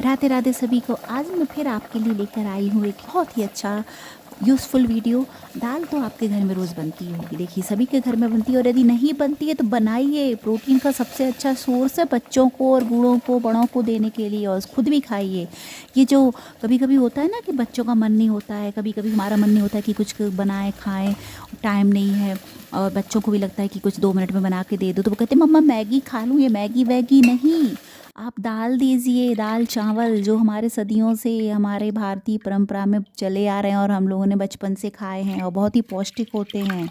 राधे राधे सभी को। आज मैं फिर आपके लिए लेकर आई हूँ एक बहुत ही अच्छा यूज़फुल वीडियो। दाल तो आपके घर में रोज़ बनती होगी, देखिए सभी के घर में बनती है, और यदि नहीं बनती है तो बनाइए। प्रोटीन का सबसे अच्छा सोर्स है बच्चों को और बूढ़ों को बड़ों को देने के लिए, और खुद भी खाइए। ये जो कभी कभी होता है ना कि बच्चों का मन नहीं होता है, कभी कभी हमारा मन नहीं होता है कि कुछ बनाएं खाएं, टाइम नहीं है, और बच्चों को भी लगता है कि कुछ 2 मिनट में बना के दे दो, तो वो कहते हैं मम्मा मैगी खा लूँ। ये मैगी वैगी नहीं, आप दाल दीजिए, दाल चावल जो हमारे सदियों से हमारे भारतीय परंपरा में चले आ रहे हैं और हम लोगों ने बचपन से खाए हैं, और बहुत ही पौष्टिक होते हैं।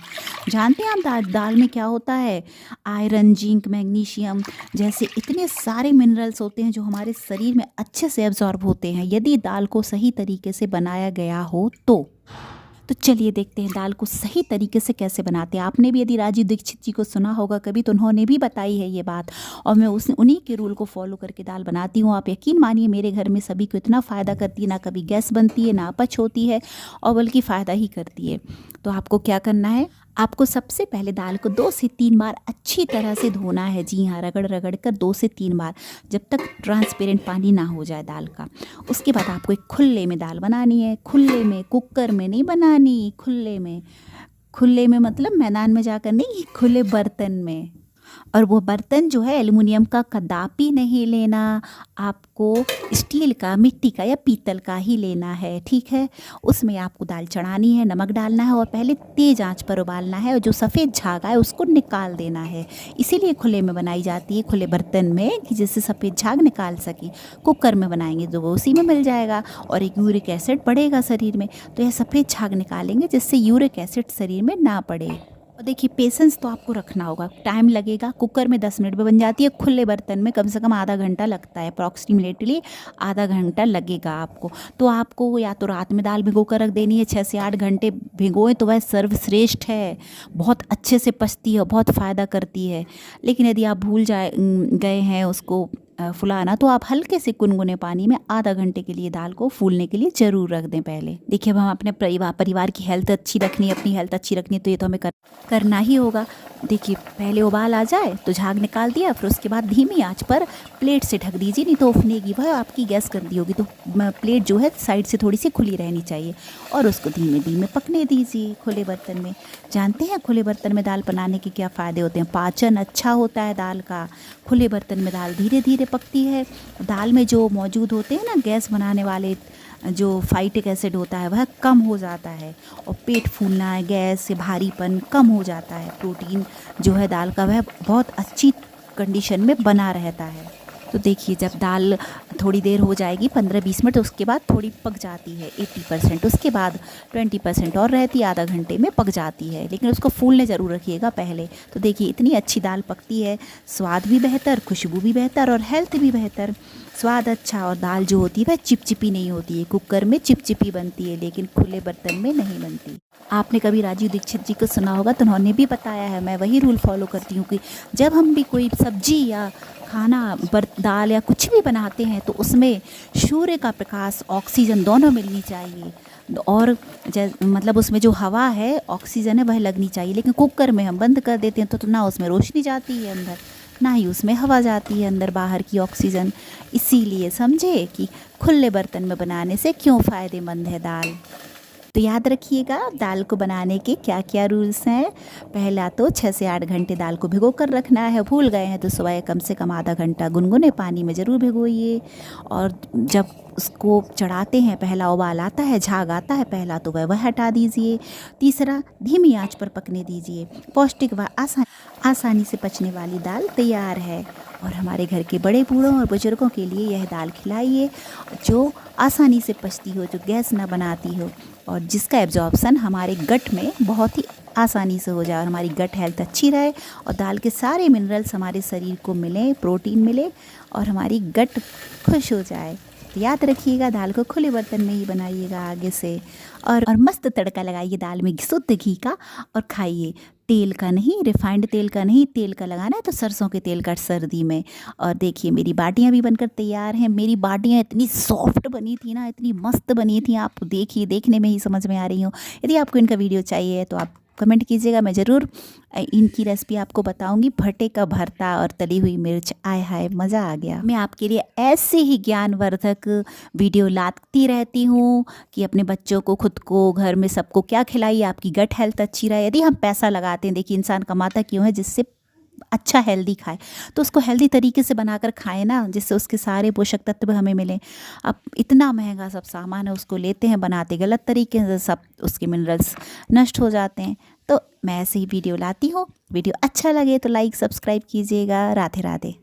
जानते हैं आप दाल में क्या होता है? आयरन, जिंक, मैग्नीशियम जैसे इतने सारे मिनरल्स होते हैं जो हमारे शरीर में अच्छे से एब्जॉर्ब होते हैं यदि दाल को सही तरीके से बनाया गया हो तो चलिए देखते हैं दाल को सही तरीके से कैसे बनाते हैं। आपने भी यदि राजीव दीक्षित जी को सुना होगा कभी, तो उन्होंने भी बताई है ये बात, और मैं उन्हीं के रूल को फॉलो करके दाल बनाती हूँ। आप यकीन मानिए मेरे घर में सभी को इतना फ़ायदा करती है, ना कभी गैस बनती है, ना अपच होती है, और बल्कि फ़ायदा ही करती है। तो आपको क्या करना है, आपको सबसे पहले दाल को 2 से 3 बार अच्छी तरह से धोना है। जी हाँ, रगड़ रगड़ कर 2 से 3 बार, जब तक ट्रांसपेरेंट पानी ना हो जाए दाल का। उसके बाद आपको एक खुले में दाल बनानी है, खुले में, कुकर में नहीं बनानी, खुले में। खुले में मतलब मैदान में जाकर नहीं, खुले बर्तन में। और वो बर्तन जो है एल्युमिनियम का कदापि नहीं लेना, आपको स्टील का, मिट्टी का या पीतल का ही लेना है, ठीक है। उसमें आपको दाल चढ़ानी है, नमक डालना है, और पहले तेज़ आंच पर उबालना है, और जो सफ़ेद झाग है उसको निकाल देना है। इसीलिए खुले में बनाई जाती है, खुले बर्तन में, कि जिससे सफ़ेद झाग निकाल सके। कुकर में बनाएंगे तो वो उसी में मिल जाएगा, और एक यूरिक एसिड बढ़ेगा शरीर में, तो यह सफ़ेद झाग निकालेंगे जिससे यूरिक एसिड शरीर में ना पड़े। और देखिए पेशेंस तो आपको रखना होगा, टाइम लगेगा। कुकर में 10 मिनट में बन जाती है, खुले बर्तन में कम से कम आधा घंटा लगता है, अप्रॉक्सीमेटली आधा घंटा लगेगा आपको। तो आपको या तो रात में दाल भिगो कर रख देनी है, 6 से 8 घंटे भिगोएं तो वह सर्वश्रेष्ठ है, बहुत अच्छे से पचती है, बहुत फ़ायदा करती है। लेकिन यदि आप भूल गए हैं उसको फुलाना, तो आप हल्के से गुनगुने पानी में आधा घंटे के लिए दाल को फूलने के लिए ज़रूर रख दें पहले। देखिए, अब हम अपने परिवार की हेल्थ अच्छी रखनी है, अपनी हेल्थ अच्छी रखनी है, तो ये तो हमें करना ही होगा। देखिए पहले उबाल आ जाए तो झाग निकाल दिया, फिर उसके बाद धीमी आंच पर प्लेट से ढक दीजिए, नहीं तो उफनेगी वह, आपकी गैस गंदी होगी। तो प्लेट जो है साइड से थोड़ी सी खुली रहनी चाहिए, और उसको धीमे धीमे पकने दीजिए खुले बर्तन में। जानते हैं खुले बर्तन में दाल बनाने के क्या फ़ायदे होते हैं? पाचन अच्छा होता है दाल का। खुले बर्तन में दाल धीरे धीरे पकती है। दाल में जो मौजूद होते हैं ना गैस बनाने वाले, जो फाइटिक एसिड होता है, वह कम हो जाता है, और पेट फूलना है, गैस से भारीपन कम हो जाता है। प्रोटीन जो है दाल का वह बहुत अच्छी कंडीशन में बना रहता है। तो देखिए जब दाल थोड़ी देर हो जाएगी, 15-20 मिनट, उसके बाद थोड़ी पक जाती है 80%, उसके बाद 20% और रहती है, आधा घंटे में पक जाती है। लेकिन उसको फूलने ज़रूर रखिएगा पहले। तो देखिए इतनी अच्छी दाल पकती है, स्वाद भी बेहतर, खुशबू भी बेहतर, और हेल्थ भी बेहतर। स्वाद अच्छा, और दाल जो होती है वह चिपचिपी नहीं होती है। कुकर में चिपचिपी बनती है, लेकिन खुले बर्तन में नहीं बनती। आपने कभी राजीव दीक्षित जी को सुना होगा, तो उन्होंने भी बताया है, मैं वही रूल फॉलो करती हूँ कि जब हम भी कोई सब्जी या खाना, दाल या कुछ भी बनाते हैं, तो उसमें सूर्य का प्रकाश, ऑक्सीजन दोनों मिलनी चाहिए, और मतलब उसमें जो हवा है, ऑक्सीजन है, वह लगनी चाहिए। लेकिन कुकर में हम बंद कर देते हैं तो ना उसमें रोशनी जाती है अंदर, ना ही उसमें हवा जाती है अंदर, बाहर की ऑक्सीजन। इसीलिए समझे कि खुले बर्तन में बनाने से क्यों फ़ायदेमंद है दाल। तो याद रखिएगा दाल को बनाने के क्या क्या रूल्स हैं। पहला तो 6 से 8 घंटे दाल को भिगो कर रखना है। भूल गए हैं तो सुबह कम से कम आधा घंटा गुनगुने पानी में ज़रूर भिगोइए। और जब उसको चढ़ाते हैं, पहला उबाल आता है, झाग आता है पहला, तो वह हटा दीजिए। तीसरा, धीमी आंच पर पकने दीजिए। पौष्टिक व आसानी से पचने वाली दाल तैयार है। और हमारे घर के बड़े बूढ़ों और बुजुर्गों के लिए यह दाल खिलाइए, जो आसानी से पचती हो, जो गैस ना बनाती हो, और जिसका एब्जॉर्प्शन हमारे गट में बहुत ही आसानी से हो जाए, और हमारी गट हेल्थ अच्छी रहे, और दाल के सारे मिनरल्स हमारे शरीर को मिलें, प्रोटीन मिले, और हमारी गट खुश हो जाए। तो याद रखिएगा दाल को खुले बर्तन में ही बनाइएगा आगे से, और मस्त तड़का लगाइए दाल में शुद्ध घी का, और खाइए। तेल का नहीं, रिफाइंड तेल का नहीं, तेल का लगाना है तो सरसों के तेल का सर्दी में। और देखिए मेरी बाटियाँ भी बनकर तैयार हैं। मेरी बाटियाँ इतनी सॉफ्ट बनी थी ना, इतनी मस्त बनी थी, आप देखिए, देखने में ही समझ में आ रही हो। यदि आपको इनका वीडियो चाहिए तो आप कमेंट कीजिएगा, मैं ज़रूर इनकी रेसिपी आपको बताऊंगी। भट्टे का भरता और तली हुई मिर्च, आय हाय मज़ा आ गया। मैं आपके लिए ऐसे ही ज्ञानवर्धक वीडियो लाती रहती हूँ कि अपने बच्चों को, खुद को, घर में सबको क्या खिलाइए, आपकी गट हेल्थ अच्छी रहे। यदि हम पैसा लगाते हैं, देखिए इंसान कमाता क्यों है, जिससे अच्छा हेल्दी खाए, तो उसको हेल्दी तरीके से बनाकर खाएं ना, जिससे उसके सारे पोषक तत्व हमें मिलें। अब इतना महंगा सब सामान है, उसको लेते हैं, बनाते गलत तरीके से, सब उसके मिनरल्स नष्ट हो जाते हैं। तो मैं ऐसे ही वीडियो लाती हूँ। वीडियो अच्छा लगे तो लाइक सब्सक्राइब कीजिएगा। राधे राधे।